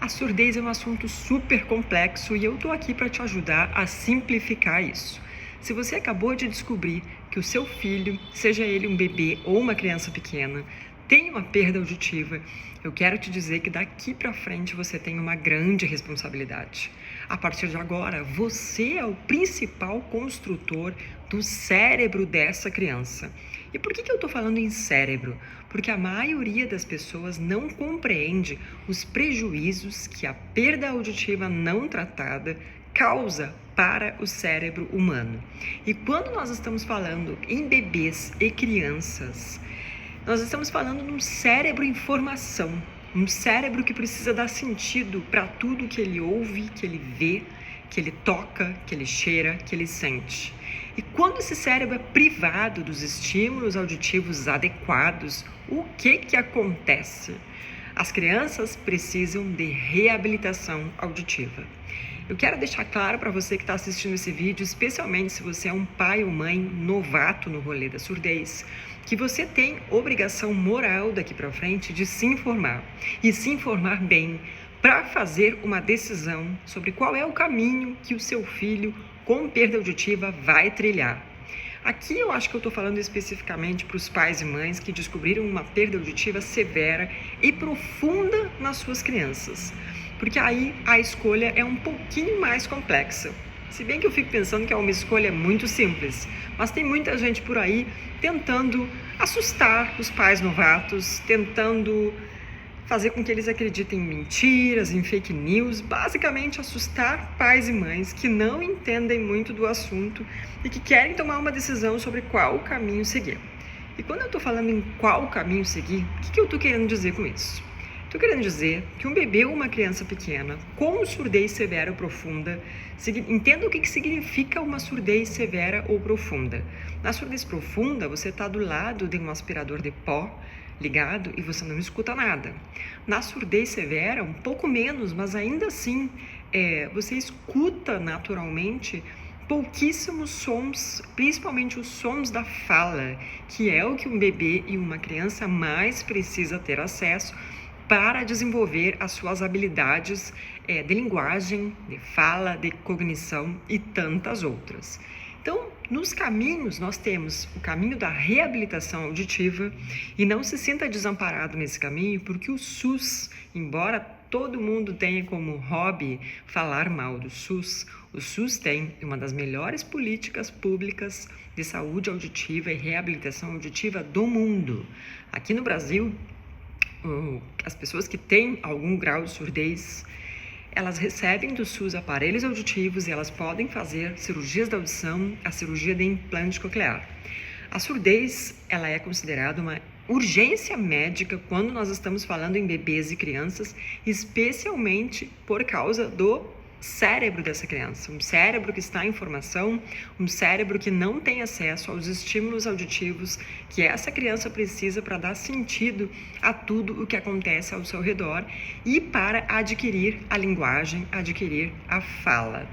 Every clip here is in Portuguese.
A surdez é um assunto super complexo e eu estou aqui para te ajudar a simplificar isso. Se você acabou de descobrir que o seu filho, seja ele um bebê ou uma criança pequena, tem uma perda auditiva, eu quero te dizer que daqui para frente você tem uma grande responsabilidade. A partir de agora, você é o principal construtor do cérebro dessa criança. E por que eu estou falando em cérebro? Porque a maioria das pessoas não compreende os prejuízos que a perda auditiva não tratada causa para o cérebro humano. E quando nós estamos falando em bebês e crianças, nós estamos falando num cérebro em formação, um cérebro que precisa dar sentido para tudo que ele ouve, que ele vê, que ele toca, que ele cheira, que ele sente. E quando esse cérebro é privado dos estímulos auditivos adequados, o que acontece? As crianças precisam de reabilitação auditiva. Eu quero deixar claro para você que está assistindo esse vídeo, especialmente se você é um pai ou mãe novato no rolê da surdez, que você tem obrigação moral daqui para frente de se informar e se informar bem para fazer uma decisão sobre qual é o caminho que o seu filho com perda auditiva vai trilhar. Aqui eu acho que eu estou falando especificamente para os pais e mães que descobriram uma perda auditiva severa e profunda nas suas crianças, porque aí a escolha é um pouquinho mais complexa. Se bem que eu fico pensando que é uma escolha muito simples, mas tem muita gente por aí tentando assustar os pais novatos, tentando fazer com que eles acreditem em mentiras, em fake news, basicamente assustar pais e mães que não entendem muito do assunto e que querem tomar uma decisão sobre qual caminho seguir. E quando eu estou falando em qual caminho seguir, o que eu estou querendo dizer com isso? Estou querendo dizer que um bebê ou uma criança pequena com surdez severa ou profunda, entenda o que significa uma surdez severa ou profunda. Na surdez profunda, você está do lado de um aspirador de pó ligado e você não escuta nada. Na surdez severa, um pouco menos, mas ainda assim, você escuta naturalmente pouquíssimos sons, principalmente os sons da fala, que é o que um bebê e uma criança mais precisa ter acesso para desenvolver as suas habilidades de linguagem, de fala, de cognição e tantas outras. Então, nos caminhos, nós temos o caminho da reabilitação auditiva e não se sinta desamparado nesse caminho, porque o SUS, embora todo mundo tenha como hobby falar mal do SUS, o SUS tem uma das melhores políticas públicas de saúde auditiva e reabilitação auditiva do mundo. Aqui no Brasil, as pessoas que têm algum grau de surdez, elas recebem do SUS aparelhos auditivos e elas podem fazer cirurgias da audição, a cirurgia de implante coclear. A surdez, ela é considerada uma urgência médica quando nós estamos falando em bebês e crianças, especialmente por causa do cérebro dessa criança, um cérebro que está em formação, um cérebro que não tem acesso aos estímulos auditivos que essa criança precisa para dar sentido a tudo o que acontece ao seu redor e para adquirir a linguagem, adquirir a fala.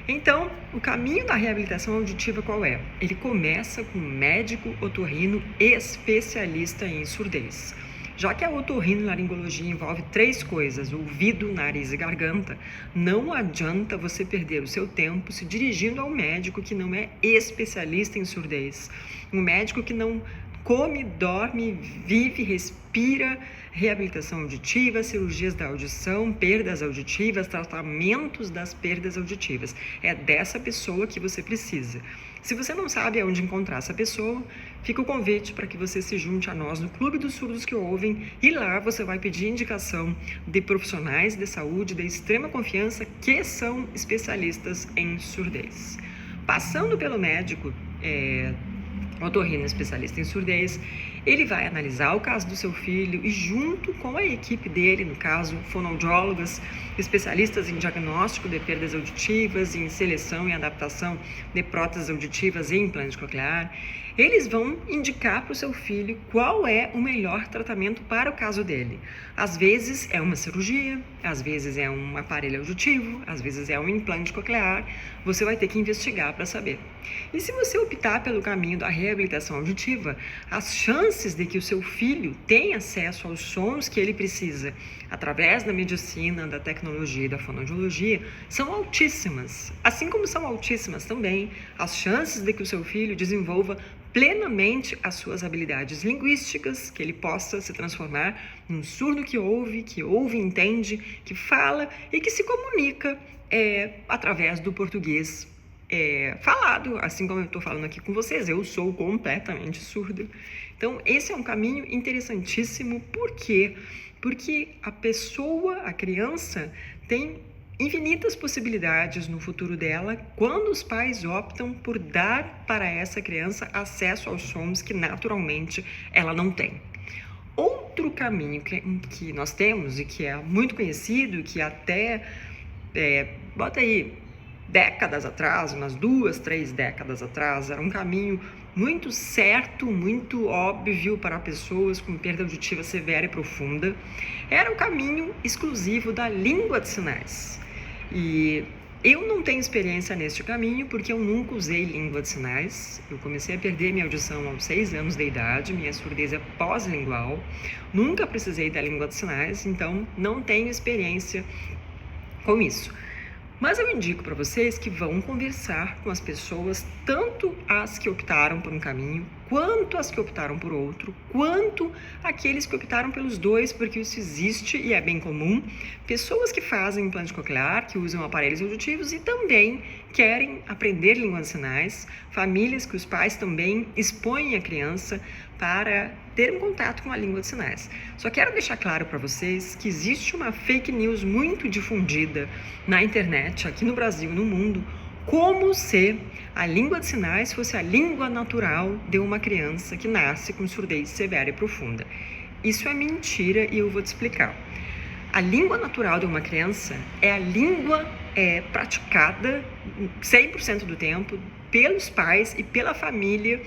Então, o caminho da reabilitação auditiva qual é? Ele começa com um médico otorrino especialista em surdez. Já que a otorrinolaringologia envolve 3 coisas, ouvido, nariz e garganta, não adianta você perder o seu tempo se dirigindo a um médico que não é especialista em surdez. Um médico que não come, dorme, vive, respira reabilitação auditiva, cirurgias da audição, perdas auditivas, tratamentos das perdas auditivas. É dessa pessoa que você precisa. Se você não sabe aonde encontrar essa pessoa, fica o convite para que você se junte a nós no Clube dos Surdos que Ouvem e lá você vai pedir indicação de profissionais de saúde de extrema confiança que são especialistas em surdez. Passando pelo médico, otorrino especialista em surdez, ele vai analisar o caso do seu filho e junto com a equipe dele, no caso fonoaudiólogas, especialistas em diagnóstico de perdas auditivas, em seleção e adaptação de próteses auditivas e implante coclear, eles vão indicar para o seu filho qual é o melhor tratamento para o caso dele. Às vezes é uma cirurgia, às vezes é um aparelho auditivo, às vezes é um implante coclear. Você vai ter que investigar para saber. E se você optar pelo caminho da reabilitação auditiva, as chances de que o seu filho tenha acesso aos sons que ele precisa através da medicina, da tecnologia e da fonoaudiologia são altíssimas. Assim como são altíssimas também as chances de que o seu filho desenvolva plenamente as suas habilidades linguísticas, que ele possa se transformar num surdo que ouve, entende, que fala e que se comunica através do português falado, assim como eu estou falando aqui com vocês. Eu sou completamente surda. Então, esse é um caminho interessantíssimo. Por quê? Porque a criança, tem infinitas possibilidades no futuro dela quando os pais optam por dar para essa criança acesso aos sons que naturalmente ela não tem. Outro caminho que nós temos e que é muito conhecido, que até, bota aí, décadas atrás, umas 2, 3 décadas atrás, era um caminho muito certo, muito óbvio para pessoas com perda auditiva severa e profunda, era o caminho exclusivo da língua de sinais. E eu não tenho experiência neste caminho porque eu nunca usei língua de sinais. Eu comecei a perder minha audição aos 6 anos de idade, minha surdez é pós-lingual, nunca precisei da língua de sinais, então não tenho experiência com isso. Mas eu indico para vocês que vão conversar com as pessoas, tanto as que optaram por um caminho, quanto as que optaram por outro, quanto aqueles que optaram pelos dois, porque isso existe e é bem comum. Pessoas que fazem implante coclear, que usam aparelhos auditivos e também querem aprender língua de sinais, famílias que os pais também expõem a criança para ter um contato com a língua de sinais. Só quero deixar claro para vocês que existe uma fake news muito difundida na internet, aqui no Brasil e no mundo, como se a língua de sinais fosse a língua natural de uma criança que nasce com surdez severa e profunda. Isso é mentira e eu vou te explicar. A língua natural de uma criança é a língua praticada 100% do tempo pelos pais e pela família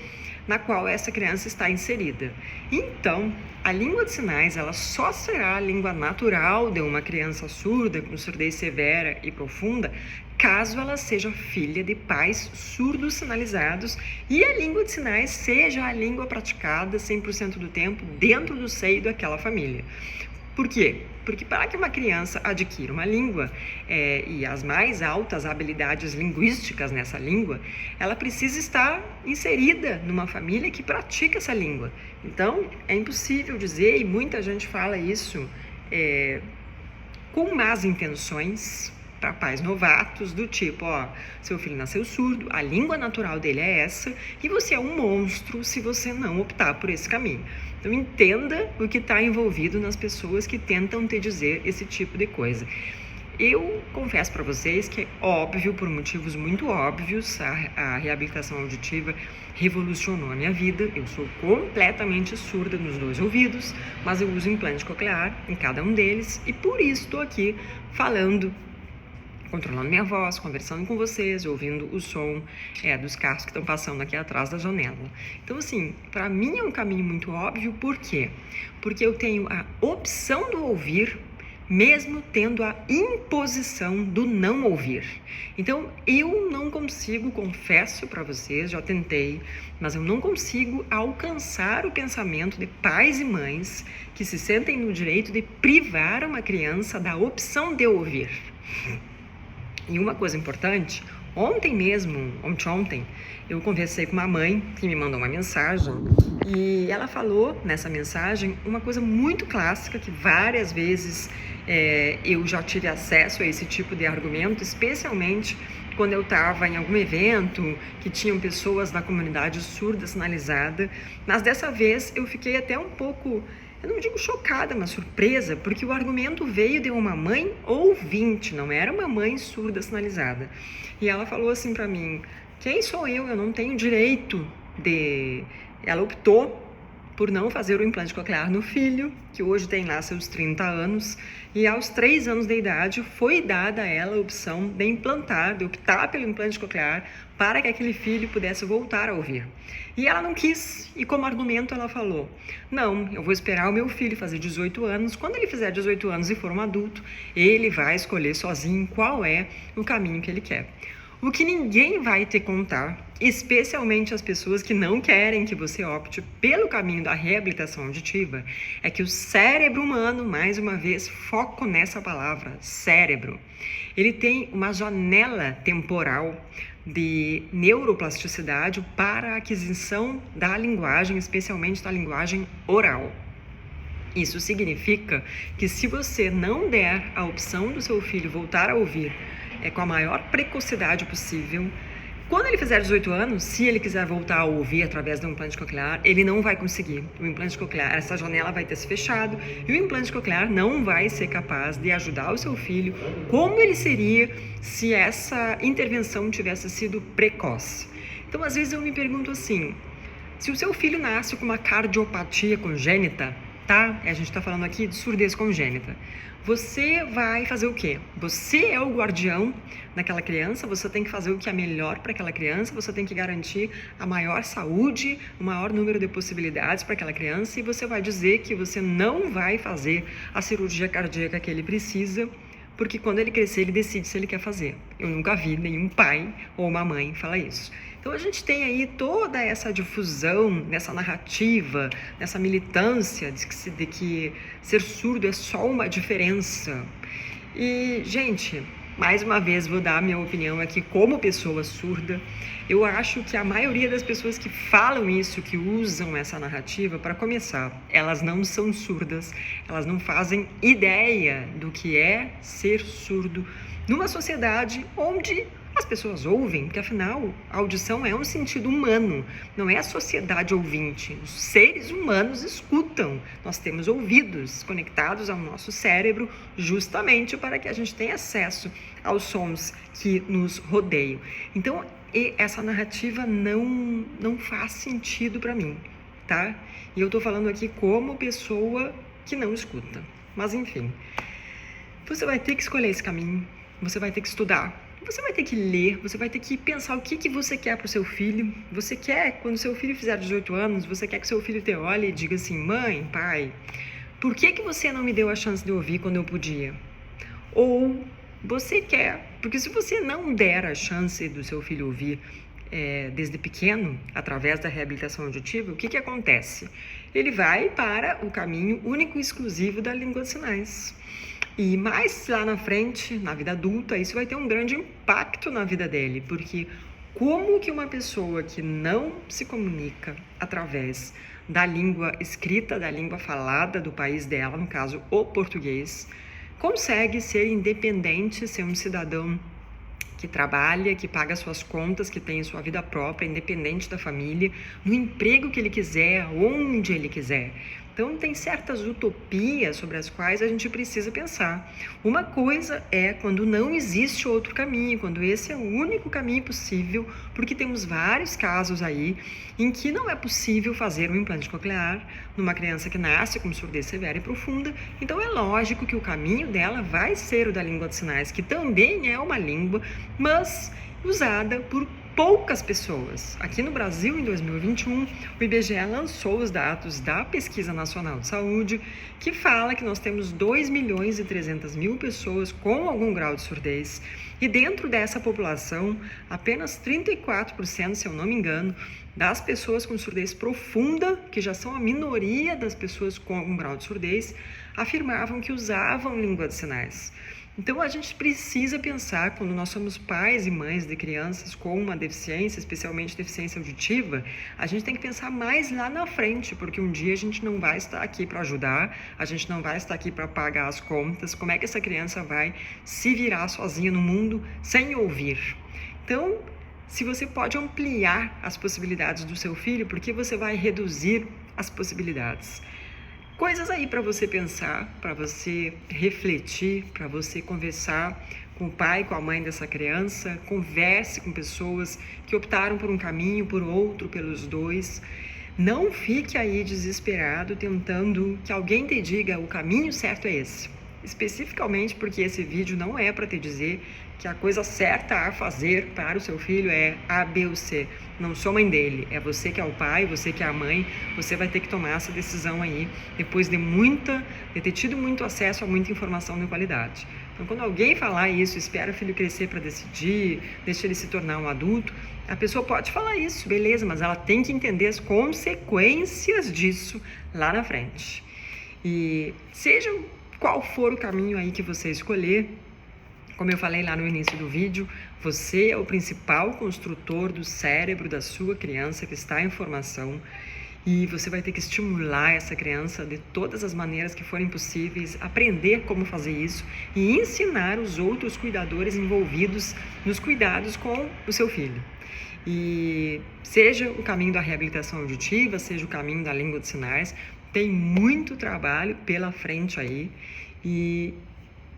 na qual essa criança está inserida. Então, a língua de sinais, ela só será a língua natural de uma criança surda com surdez severa e profunda, caso ela seja filha de pais surdos sinalizados e a língua de sinais seja a língua praticada 100% do tempo dentro do seio daquela família. Por quê? Porque para que uma criança adquira uma língua e as mais altas habilidades linguísticas nessa língua, ela precisa estar inserida numa família que pratica essa língua. Então, é impossível dizer, e muita gente fala isso com más intenções para pais novatos, do tipo, seu filho nasceu surdo, a língua natural dele é essa, e você é um monstro se você não optar por esse caminho. Então, entenda o que está envolvido nas pessoas que tentam te dizer esse tipo de coisa. Eu confesso para vocês que é óbvio, por motivos muito óbvios, a reabilitação auditiva revolucionou a minha vida. Eu sou completamente surda nos 2 ouvidos, mas eu uso implante coclear em cada um deles, e por isso estou aqui falando, controlando minha voz, conversando com vocês, ouvindo o som dos carros que estão passando aqui atrás da janela. Então, assim, para mim é um caminho muito óbvio. Por quê? Porque eu tenho a opção do ouvir, mesmo tendo a imposição do não ouvir. Então, eu não consigo, confesso para vocês, já tentei, mas eu não consigo alcançar o pensamento de pais e mães que se sentem no direito de privar uma criança da opção de ouvir. E uma coisa importante, ontem, eu conversei com uma mãe que me mandou uma mensagem e ela falou nessa mensagem uma coisa muito clássica que várias vezes eu já tive acesso a esse tipo de argumento, especialmente quando eu estava em algum evento que tinham pessoas da comunidade surda sinalizada, mas dessa vez eu fiquei até um pouco, eu não digo chocada, mas surpresa, porque o argumento veio de uma mãe ouvinte, não era uma mãe surda sinalizada. E ela falou assim para mim, quem sou eu? Eu não tenho direito de... Ela optou por não fazer o implante coclear no filho, que hoje tem lá seus 30 anos, e aos 3 anos de idade foi dada a ela a opção de implantar, de optar pelo implante coclear para que aquele filho pudesse voltar a ouvir. E ela não quis, e como argumento ela falou: não, eu vou esperar o meu filho fazer 18 anos, quando ele fizer 18 anos e for um adulto, ele vai escolher sozinho qual é o caminho que ele quer. O que ninguém vai te contar, especialmente as pessoas que não querem que você opte pelo caminho da reabilitação auditiva, é que o cérebro humano, mais uma vez, foco nessa palavra, cérebro, ele tem uma janela temporal de neuroplasticidade para a aquisição da linguagem, especialmente da linguagem oral. Isso significa que se você não der a opção do seu filho voltar a ouvir com a maior precocidade possível, quando ele fizer 18 anos, se ele quiser voltar a ouvir através do implante coclear, ele não vai conseguir. O implante coclear, essa janela vai ter se fechado e o implante coclear não vai ser capaz de ajudar o seu filho como ele seria se essa intervenção tivesse sido precoce. Então, às vezes eu me pergunto assim, se o seu filho nasce com uma cardiopatia congênita, tá? A gente está falando aqui de surdez congênita. Você vai fazer o quê? Você é o guardião daquela criança, você tem que fazer o que é melhor para aquela criança, você tem que garantir a maior saúde, o maior número de possibilidades para aquela criança, e você vai dizer que você não vai fazer a cirurgia cardíaca que ele precisa, porque quando ele crescer ele decide se ele quer fazer. Eu nunca vi nenhum pai ou uma mãe falar isso. Então a gente tem aí toda essa difusão, nessa narrativa, nessa militância de que ser surdo é só uma diferença. E, gente, mais uma vez vou dar a minha opinião aqui como pessoa surda. Eu acho que a maioria das pessoas que falam isso, que usam essa narrativa, para começar, elas não são surdas, elas não fazem ideia do que é ser surdo numa sociedade onde as pessoas ouvem, porque afinal a audição é um sentido humano, não é a sociedade ouvinte. Os seres humanos escutam, nós temos ouvidos conectados ao nosso cérebro justamente para que a gente tenha acesso aos sons que nos rodeiam. Então, essa narrativa não faz sentido para mim, tá? E eu tô falando aqui como pessoa que não escuta. Mas enfim, você vai ter que escolher esse caminho, você vai ter que estudar, você vai ter que ler, você vai ter que pensar o que você quer para o seu filho. Você quer, quando seu filho fizer 18 anos, você quer que seu filho te olhe e diga assim: mãe, pai, por que você não me deu a chance de ouvir quando eu podia? Ou você quer, porque se você não der a chance do seu filho ouvir desde pequeno, através da reabilitação auditiva, o que acontece? Ele vai para o caminho único e exclusivo da língua de sinais. E mais lá na frente, na vida adulta, isso vai ter um grande impacto na vida dele, porque como que uma pessoa que não se comunica através da língua escrita, da língua falada do país dela, no caso o português, consegue ser independente, ser um cidadão que trabalha, que paga suas contas, que tem sua vida própria, independente da família, no emprego que ele quiser, onde ele quiser. Então, tem certas utopias sobre as quais a gente precisa pensar. Uma coisa é quando não existe outro caminho, quando esse é o único caminho possível, porque temos vários casos aí em que não é possível fazer um implante coclear numa criança que nasce com surdez severa e profunda. Então, é lógico que o caminho dela vai ser o da língua de sinais, que também é uma língua, mas usada por poucas pessoas. Aqui no Brasil, em 2021, o IBGE lançou os dados da Pesquisa Nacional de Saúde, que fala que nós temos 2.300.000 pessoas com algum grau de surdez, e dentro dessa população, apenas 34%, se eu não me engano, das pessoas com surdez profunda, que já são a minoria das pessoas com algum grau de surdez, afirmavam que usavam língua de sinais. Então, a gente precisa pensar, quando nós somos pais e mães de crianças com uma deficiência, especialmente deficiência auditiva, a gente tem que pensar mais lá na frente, porque um dia a gente não vai estar aqui para ajudar, a gente não vai estar aqui para pagar as contas. Como é que essa criança vai se virar sozinha no mundo sem ouvir? Então, se você pode ampliar as possibilidades do seu filho, por que você vai reduzir as possibilidades? Coisas aí para você pensar, para você refletir, para você conversar com o pai, com a mãe dessa criança. Converse com pessoas que optaram por um caminho, por outro, pelos dois. Não fique aí desesperado tentando que alguém te diga o caminho certo é esse. especificamente porque esse vídeo não é para te dizer que a coisa certa a fazer para o seu filho é A, B ou C. Não sou mãe dele, é você que é o pai, você que é a mãe, você vai ter que tomar essa decisão aí, depois de ter tido muito acesso a muita informação de qualidade. Então, quando alguém falar isso, espera o filho crescer para decidir, deixa ele se tornar um adulto, a pessoa pode falar isso, beleza, mas ela tem que entender as consequências disso lá na frente. E seja qual for o caminho aí que você escolher, como eu falei lá no início do vídeo, você é o principal construtor do cérebro da sua criança que está em formação, e você vai ter que estimular essa criança de todas as maneiras que forem possíveis, aprender como fazer isso e ensinar os outros cuidadores envolvidos nos cuidados com o seu filho. E seja o caminho da reabilitação auditiva, seja o caminho da língua de sinais, tem muito trabalho pela frente aí. E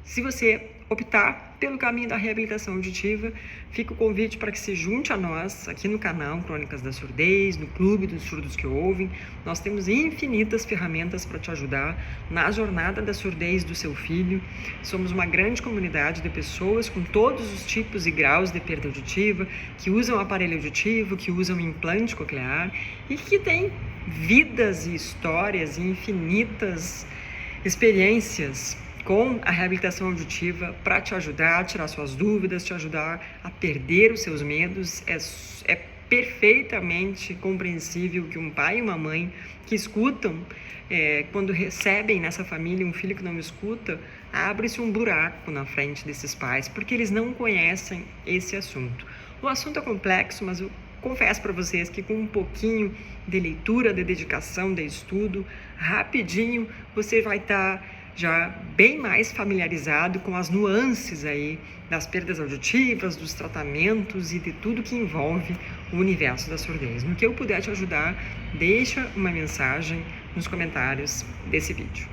se você optar pelo caminho da reabilitação auditiva, fica o convite para que se junte a nós aqui no canal Crônicas da Surdez, no Clube dos Surdos que Ouvem. Nós temos infinitas ferramentas para te ajudar na jornada da surdez do seu filho. Somos uma grande comunidade de pessoas com todos os tipos e graus de perda auditiva, que usam aparelho auditivo, que usam implante coclear e que têm vidas e histórias e infinitas experiências com a reabilitação auditiva para te ajudar a tirar suas dúvidas, te ajudar a perder os seus medos. É perfeitamente compreensível que um pai e uma mãe que escutam, quando recebem nessa família um filho que não escuta, abre-se um buraco na frente desses pais, porque eles não conhecem esse assunto. O assunto é complexo, mas eu confesso para vocês que com um pouquinho de leitura, de dedicação, de estudo, rapidinho você vai estar já bem mais familiarizado com as nuances aí das perdas auditivas, dos tratamentos e de tudo que envolve o universo da surdez. No que eu puder te ajudar, deixa uma mensagem nos comentários desse vídeo.